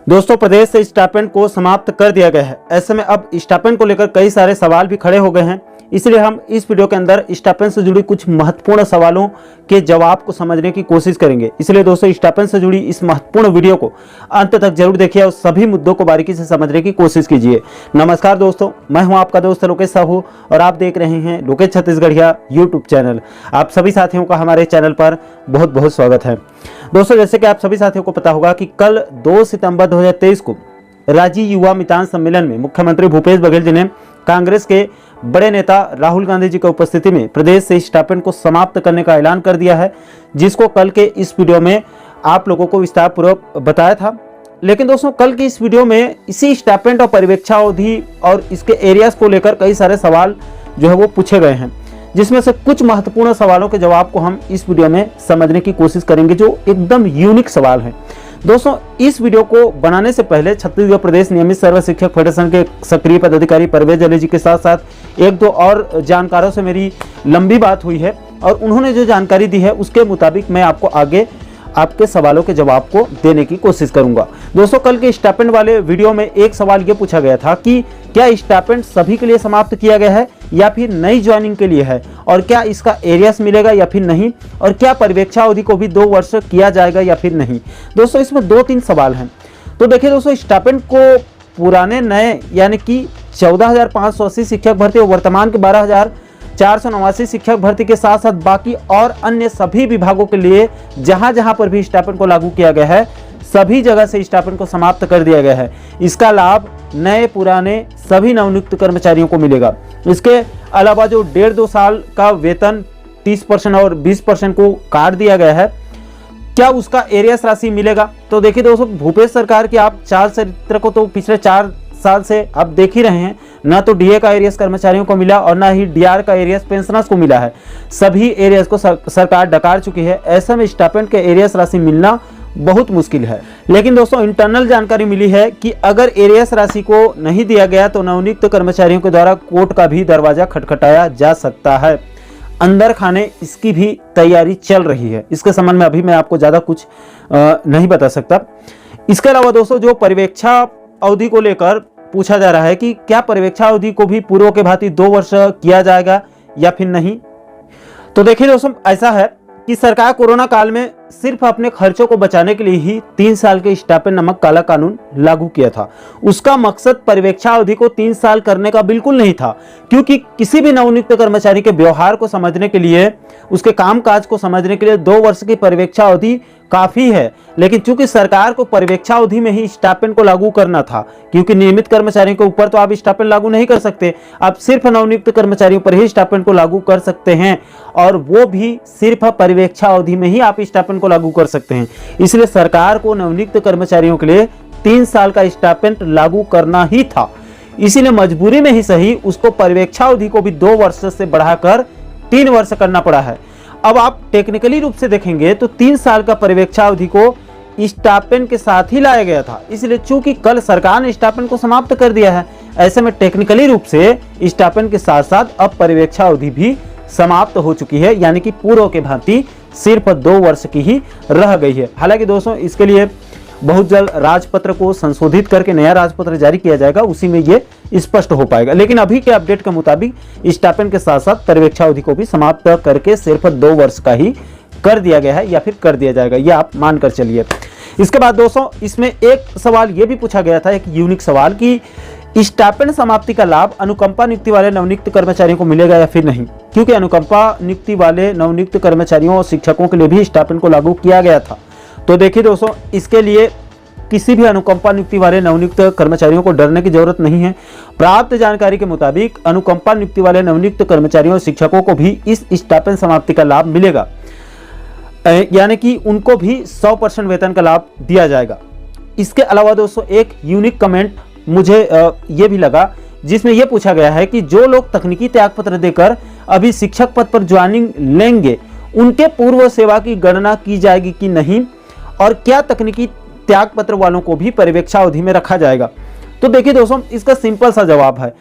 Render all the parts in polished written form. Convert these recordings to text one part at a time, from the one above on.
दोस्तों, प्रदेश से स्टाइपेंड को समाप्त कर दिया गया है। ऐसे में अब स्टाइपेंड को लेकर कई सारे सवाल भी खड़े हो गए हैं। इसलिए हम इस वीडियो के अंदर स्टाइपेंड से जुड़ी कुछ महत्वपूर्ण सवालों के जवाब को समझने की कोशिश करेंगे। इसलिए दोस्तों, स्टाइपेंड से जुड़ी इस महत्वपूर्ण वीडियो को अंत तक जरूर देखिए और सभी मुद्दों को बारीकी से समझने की कोशिश कीजिए। नमस्कार दोस्तों, मैं हूं आपका दोस्त लोकेश साहू और आप देख रहे हैं लोकेश छत्तीसगढ़िया यूट्यूब चैनल। आप सभी साथियों का हमारे चैनल पर बहुत बहुत स्वागत है। दोस्तों, जैसे कि आप सभी साथियों को पता होगा कि कल 2 सितंबर 2023 को राज्य युवा मितान सम्मेलन में मुख्यमंत्री भूपेश बघेल जी ने कांग्रेस के बड़े नेता राहुल गांधी जी की उपस्थिति में प्रदेश से स्टाइपेंड को समाप्त करने का ऐलान कर दिया है, जिसको कल के इस वीडियो में आप लोगों को विस्तार पूर्वक बताया था। लेकिन दोस्तों, कल की इस वीडियो में इसी स्टाइपेंड और परिवीक्षा अवधि और इसके एरियाज को लेकर कई सारे सवाल जो है वो पूछे गए हैं, जिसमें से कुछ महत्वपूर्ण सवालों के जवाब को हम इस वीडियो में समझने की कोशिश करेंगे, जो एकदम यूनिक सवाल हैं। दोस्तों, इस वीडियो को बनाने से पहले छत्तीसगढ़ प्रदेश नियमित सर्व शिक्षक फेडरेशन के सक्रिय पदाधिकारी परवेज अली जी के साथ साथ एक दो और जानकारों से मेरी लंबी बात हुई है और उन्होंने जो जानकारी दी है उसके मुताबिक मैं आपको आगे आपके सवालों के जवाब को देने की कोशिश करूंगा। दोस्तों, कल के स्टाइपेंड वाले वीडियो में एक सवाल ये पूछा गया था कि क्या स्टाइपेंड सभी के लिए समाप्त किया गया है या फिर नई ज्वाइनिंग के लिए है, और क्या इसका एरियस मिलेगा या फिर नहीं, और क्या परिवीक्षा अवधि को भी 2 वर्ष किया जाएगा या फिर नहीं। दोस्तों, इसमें 2-3 सवाल हैं। तो देखिए दोस्तों, स्टाइपेंड को पुराने नए यानी कि 14,580 शिक्षक भर्ती और वर्तमान के 12,489 शिक्षक भर्ती के साथ साथ बाकी और अन्य सभी विभागों के लिए जहां जहां पर भी स्टाइपेंड को लागू किया गया है, सभी जगह से स्टाइपेंड को समाप्त कर दिया गया है। इसका लाभ नए पुराने सभी नवनियुक्त कर्मचारियों को मिलेगा। इसके अलावा जो 1.5-2 साल का वेतन 30% और 20% को काट दिया गया है, क्या उसका एरियस राशि मिलेगा? तो देखिए दोस्तों, भूपेश सरकार की आप चार चरित्र को तो पिछले 4 साल से आप देख ही रहे हैं, ना तो डीए का एरियस कर्मचारियों को मिला और ना ही डीआर का एरियस पेंशनर्स को मिला है। सभी एरियस को सरकार डकार चुकी है। ऐसे में स्टाइपेंड के एरियस राशि मिलना बहुत मुश्किल है। लेकिन दोस्तों, इंटरनल जानकारी मिली है कि अगर एरियस राशि को नहीं दिया गया तो नवनियुक्त कर्मचारियों के द्वारा कोर्ट का भी दरवाजा खटखटाया जा सकता है। अंदर खाने इसकी भी तैयारी चल रही है। इसके संबंध में अभी मैं आपको ज्यादा कुछ नहीं बता सकता। इसके अलावा दोस्तों, जो परिवीक्षा अवधि को लेकर पूछा जा रहा है कि क्या परिवीक्षा अवधि को भी पूर्व के भांति 2 वर्ष किया जाएगा या फिर नहीं। तो देखिए दोस्तों, ऐसा है कि सरकार कोरोना काल में सिर्फ अपने खर्चों को बचाने के लिए ही 3 साल के स्टाइपेंड नामक काला कानून लागू किया था। उसका मकसद परिवीक्षा अवधि को 3 साल करने का बिल्कुल नहीं था, क्योंकि किसी भी नवनियुक्त कर्मचारी के व्यवहार को समझने के लिए, उसके कामकाज को समझने के लिए 2 वर्ष की परिवीक्षा अवधि काफी है। लेकिन चूंकि सरकार को परिवीक्षा अवधि में ही स्टाइपेंड को लागू करना था, क्योंकि नियमित कर्मचारियों के ऊपर तो आप स्टाइपेंड लागू नहीं कर सकते, आप सिर्फ नवनियुक्त कर्मचारियों पर ही स्टाइपेंड को लागू कर सकते हैं, और वो भी सिर्फ परिवीक्षा अवधि में ही आप स्टाइपेंड को लागू कर सकते हैं। इसलिए सरकार को नवनियुक्त कर्मचारियों के लिए 3 साल का स्टाइपेंड लागू करना ही था। इसीलिए मजबूरी में ही सही उसको परिवीक्षा अवधि को भी 2 वर्ष से बढ़ाकर 3 वर्ष करना पड़ा है। अब आप टेक्निकली रूप से देखेंगे तो 3 साल का परिवीक्षा अवधि को स्टाइपेंड के साथ ही लाया गया था। इसलिए चूंकि कल सरकार ने स्टाइपेंड को समाप्त कर दिया है, ऐसे में टेक्निकली रूप से स्टाइपेंड के साथ साथ अब परिवीक्षा अवधि भी समाप्त हो चुकी है, यानी कि पूर्व के भांति सिर्फ 2 वर्ष की ही रह गई है। हालांकि दोस्तों, इसके लिए बहुत जल्द राजपत्र को संशोधित करके नया राजपत्र जारी किया जाएगा, उसी में ये स्पष्ट हो पाएगा। लेकिन अभी के अपडेट के मुताबिक स्टाइपेंड के साथ साथ परिवीक्षा अवधि को भी समाप्त करके सिर्फ 2 वर्ष का ही कर दिया गया है, या फिर कर दिया जाएगा, ये आप मानकर चलिए। इसके बाद दोस्तों, इसमें एक सवाल ये भी पूछा गया था, एक यूनिक सवाल, कि स्टाइपेंड समाप्ति का लाभ अनुकंपा नियुक्ति वाले नवनियुक्त कर्मचारियों को मिलेगा या फिर नहीं, क्योंकि अनुकंपा नियुक्ति वाले नवनियुक्त कर्मचारियों और शिक्षकों के लिए भी स्टाइपेंड को लागू किया गया था। तो देखिए दोस्तों, इसके लिए किसी भी अनुकंपा नियुक्ति वाले नवनियुक्त कर्मचारियों को डरने की जरूरत नहीं है। प्राप्त जानकारी के मुताबिक अनुकंपा नियुक्ति वाले नवनियुक्त कर्मचारियों और शिक्षकों को भी इस स्टाइपेंड समाप्ति का लाभ मिलेगा, यानी कि उनको भी 100% वेतन का लाभ दिया जाएगा। इसके अलावा दोस्तों, एक यूनिक कमेंट मुझे ये भी लगा, जिसमें यह पूछा गया है कि जो लोग तकनीकी त्यागपत्र देकर अभी शिक्षक पद पर ज्वाइनिंग लेंगे, उनके पूर्व सेवा की गणना की जाएगी कि नहीं, और क्या तकनीकी त्यागपत्र वालों को भी परिवीक्षा अवधि में रखा जाएगा। तो देखिए दोस्तों, इसका सिंपल सा जवाब है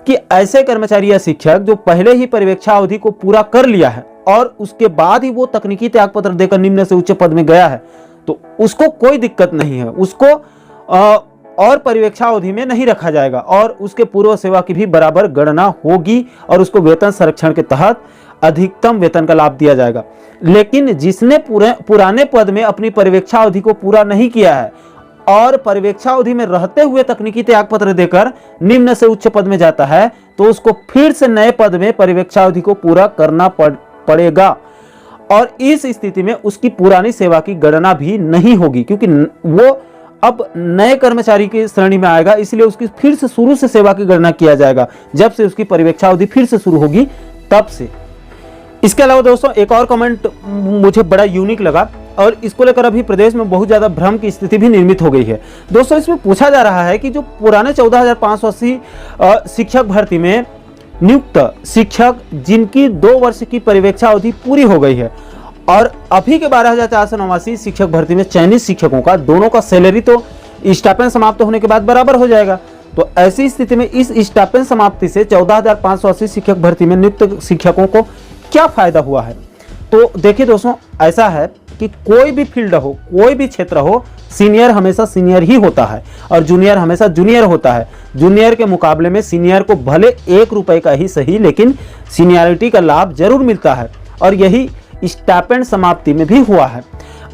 कि ऐसे कर्मचारी या शिक्षक जो पहले ही परिवीक्षा अवधि को पूरा कर लिया है और उसके बाद ही वो तकनीकी त्यागपत्र देकर निम्न से उच्च पद में गया है, तो उसको कोई दिक्कत नहीं है। उसको और परिवेक्षा अवधि में नहीं रखा जाएगा और उसके पूर्व सेवा की भी बराबर गणना होगी और उसको वेतन संरक्षण के तहत अधिकतम वेतन का लाभ दिया जाएगा। लेकिन जिसने पुराने पद में अपनी परिवेक्षा अवधि को पूरा नहीं किया है और परिवेक्षा अवधि में रहते हुए तकनीकी त्याग पत्र देकर निम्न से उच्च पद में जाता है तो उसको फिर से नए पद में परिवेक्षा अवधि को पूरा करना पड़ेगा और इस स्थिति में उसकी पुरानी सेवा की गणना भी नहीं होगी, क्योंकि वो अब नए कर्मचारी की श्रेणी में आएगा, इसलिए उसकी फिर से शुरू से सेवा की गणना किया जाएगा जब से उसकी परिवेक्षा अवधि फिर से शुरू होगी तब से। इसके अलावा दोस्तों एक और कमेंट मुझे बड़ा यूनिक लगा और इसको लेकर अभी प्रदेश में बहुत ज्यादा भ्रम की स्थिति भी निर्मित हो गई है। दोस्तों इसमें पूछा जा रहा है कि जो पुराने 14,580 शिक्षक भर्ती में नियुक्त शिक्षक जिनकी 2 वर्ष की परिवेक्षा अवधि पूरी हो गई है और अभी के 12,489 शिक्षक भर्ती में चयनित शिक्षकों का दोनों का सैलरी तो स्टाइपेंड समाप्त होने के बाद बराबर हो जाएगा। तो ऐसी स्थिति में इस स्टाइपेंड समाप्ति से 14,580 शिक्षक भर्ती में नियुक्त शिक्षकों को क्या फायदा हुआ है? तो देखिए दोस्तों, ऐसा है कि कोई भी फील्ड हो, कोई भी क्षेत्र हो, सीनियर हमेशा सीनियर ही होता है और जूनियर हमेशा जूनियर होता है। जूनियर के मुकाबले में सीनियर को भले 1 रुपए का ही सही लेकिन सीनियरिटी का लाभ जरूर मिलता है और यही स्टाइपेंड समाप्ति में भी हुआ है।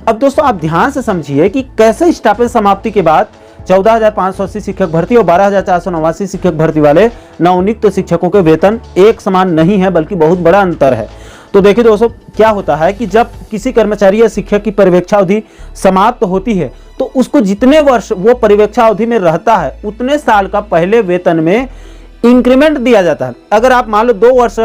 अब दोस्तों आप ध्यान से समझिए कि कैसे स्टाइपेंड समाप्ति के बाद 14,580 शिक्षक भर्ती और 12,489 शिक्षक भर्ती वाले नवनियुक्त शिक्षकों के वेतन एक समान नहीं है, बल्कि बहुत बड़ा अंतर है। तो देखिए दोस्तों, क्या होता है कि जब किसी कर्मचारी या शिक्षक की परिवेक्षा अवधि समाप्त होती है तो उसको जितने वर्ष वो परिवेक्षा अवधि में रहता है उतने साल का पहले वेतन में इंक्रीमेंट दिया जाता है। अगर आप मान लो 2 वर्ष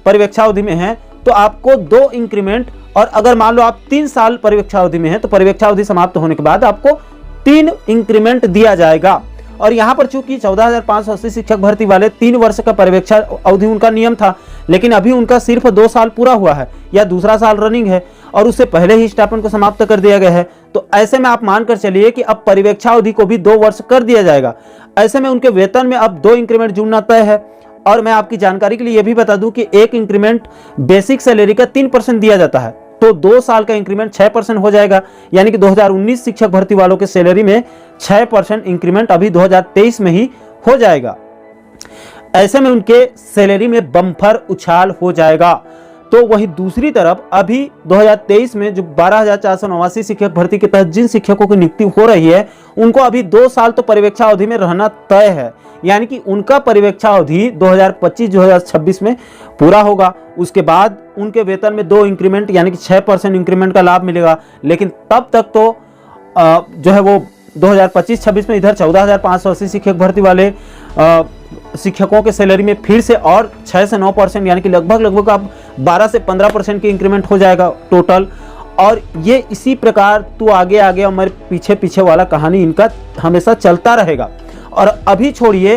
परिवेक्षा अवधि में हैं तो आपको 2 इंक्रीमेंट, और अगर मान लो आप 3 साल परिवेक्षा अवधि में हैं तो परिवेक्षा अवधि समाप्त होने के बाद आपको 3 इंक्रीमेंट दिया जाएगा। और यहाँ पर चूंकि 14,580 शिक्षक भर्ती वाले 3 वर्ष का परिवेक्षा अवधि उनका नियम था, लेकिन अभी उनका सिर्फ 2 साल पूरा हुआ है या दूसरा साल रनिंग है और उससे पहले ही स्टाइपेंड को समाप्त कर दिया गया है। तो ऐसे में आप मानकर चलिए कि अब परिवेक्षा अवधि को भी 2 वर्ष कर दिया जाएगा। ऐसे में उनके वेतन में अब 2 इंक्रीमेंट जुड़ना तय है। और मैं आपकी जानकारी के लिए यह भी बता दूं कि 1 इंक्रीमेंट बेसिक सैलरी का 3% दिया जाता है, तो 2 साल का इंक्रीमेंट 6% हो जाएगा, यानी कि 2019 शिक्षक भर्ती वालों के सैलरी में 6% इंक्रीमेंट अभी 2023 में ही हो जाएगा। ऐसे में उनके सैलरी में बम्पर उछाल हो जाएगा। तो वही दूसरी तरफ अभी 2023 में जो 12,489 शिक्षक भर्ती के तहत जिन शिक्षकों की नियुक्ति हो रही है उनको अभी 2 साल तो परिवेक्षा अवधि में रहना तय है, यानी कि उनका परिवेक्षा अवधि 2025-2026 में पूरा होगा। उसके बाद उनके वेतन में 2 इंक्रीमेंट यानी कि 6% इंक्रीमेंट का लाभ मिलेगा। लेकिन तब तक तो जो है वो 2025-26 में इधर 14,580 शिक्षक भर्ती वाले शिक्षकों के सैलरी में फिर से और 6 से 9% यानी कि लगभग अब 12 से 15% की इंक्रीमेंट हो जाएगा टोटल। और ये इसी प्रकार तू आगे आगे और मेरे पीछे पीछे वाला कहानी इनका हमेशा चलता रहेगा। और अभी छोड़िए,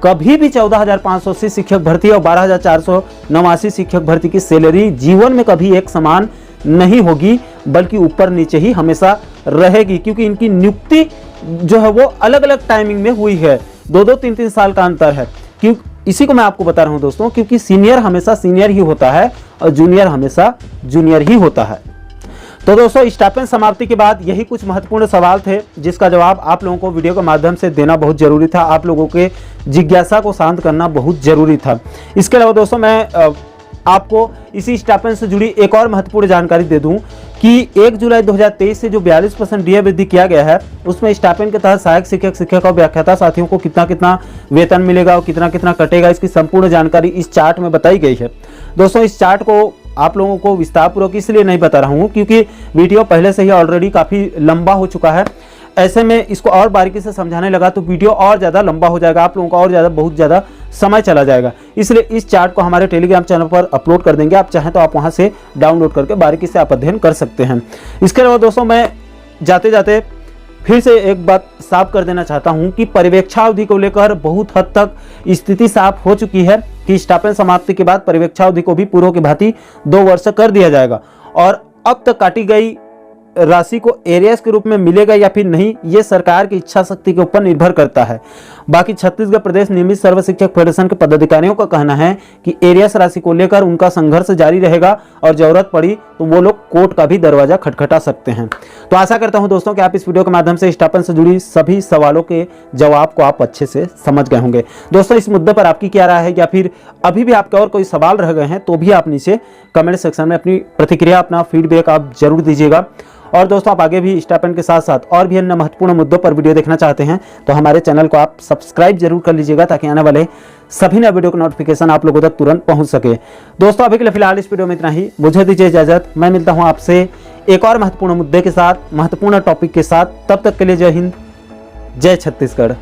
कभी भी 14,580 शिक्षक भर्ती और 12,489 शिक्षक भर्ती की सैलरी जीवन में कभी एक समान नहीं होगी, बल्कि ऊपर नीचे ही हमेशा रहेगी, क्योंकि इनकी नियुक्ति जो है वो अलग अलग टाइमिंग में हुई है। 2-2, 3-3 साल का अंतर है। क्यों इसी को मैं आपको बता रहा हूं दोस्तों, क्योंकि सीनियर हमेशा सीनियर ही होता है और जूनियर हमेशा जूनियर ही होता है। तो दोस्तों, स्टाइपेंड समाप्ति के बाद यही कुछ महत्वपूर्ण सवाल थे जिसका जवाब आप लोगों को वीडियो के माध्यम से देना बहुत जरूरी था। आप लोगों के जिज्ञासा को शांत करना बहुत जरूरी था। इसके अलावा दोस्तों, मैं आपको इसी स्टाइपेंड से जुड़ी एक और महत्वपूर्ण जानकारी दे दूं कि 1 जुलाई 2023 से जो 42% डीए वृद्धि किया गया है उसमें स्टाइपेंड के तहत सहायक शिक्षक और व्याख्याता साथियों को कितना कितना वेतन मिलेगा और कितना कितना कटेगा, इसकी संपूर्ण जानकारी इस चार्ट में बताई गई है। दोस्तों, इस चार्ट को आप लोगों को विस्तारपूर्वक इसलिए नहीं बता रहा हूं क्योंकि वीडियो पहले से ही ऑलरेडी काफ़ी लंबा हो चुका है। ऐसे में इसको और बारीकी से समझाने लगा तो वीडियो और ज़्यादा लंबा हो जाएगा, आप लोगों का और ज़्यादा बहुत ज़्यादा समय चला जाएगा। इसलिए इस चार्ट को हमारे टेलीग्राम चैनल पर अपलोड कर देंगे, आप चाहें तो आप वहां से डाउनलोड करके बारीकी से आप अध्ययन कर सकते हैं। इसके अलावा दोस्तों, मैं जाते जाते फिर से एक बात साफ कर देना चाहता हूं कि परिवेक्षा अवधि को लेकर बहुत हद तक स्थिति साफ हो चुकी है कि स्टाइपेंड समाप्ति के बाद परिवेक्षा अवधि को भी पूर्व की भांति 2 वर्ष कर दिया जाएगा। और अब तक काटी गई राशि को एरियर्स के रूप में मिलेगा या फिर नहीं, ये सरकार की इच्छा शक्ति के ऊपर निर्भर करता है। बाकी छत्तीसगढ़ प्रदेश नियमित सर्व शिक्षक फेडरेशन के पदाधिकारियों का कहना है कि एरियर्स राशि को लेकर उनका संघर्ष जारी रहेगा और जरूरत पड़ी तो वो लोग कोर्ट का भी दरवाजा खटखटा सकते हैं। तो आशा करता हूं दोस्तों कि आप इस वीडियो के माध्यम से स्टाइपेंड से जुड़ी सभी सवालों के जवाब को आप अच्छे से समझ गए होंगे। दोस्तों, इस मुद्दे पर आपकी क्या राय है, या फिर अभी भी आपके और कोई सवाल रह गए हैं तो भी आप नीचे कमेंट सेक्शन में अपनी प्रतिक्रिया, अपना फीडबैक आप जरूर दीजिएगा। और दोस्तों, आप आगे भी स्टाइपेंड के साथ साथ और भी अन्य महत्वपूर्ण मुद्दों पर वीडियो देखना चाहते हैं तो हमारे चैनल को आप सब्सक्राइब जरूर कर लीजिएगा, ताकि आने वाले सभी नए वीडियो का नोटिफिकेशन आप लोगों तक तुरंत पहुंच सके। दोस्तों, अभी के लिए फिलहाल इस वीडियो में इतना ही। मुझे दीजिए इजाजत। मैं मिलता हूं आपसे एक और महत्वपूर्ण मुद्दे के साथ, महत्वपूर्ण टॉपिक के साथ। तब तक के लिए जय हिंद, जय छत्तीसगढ़।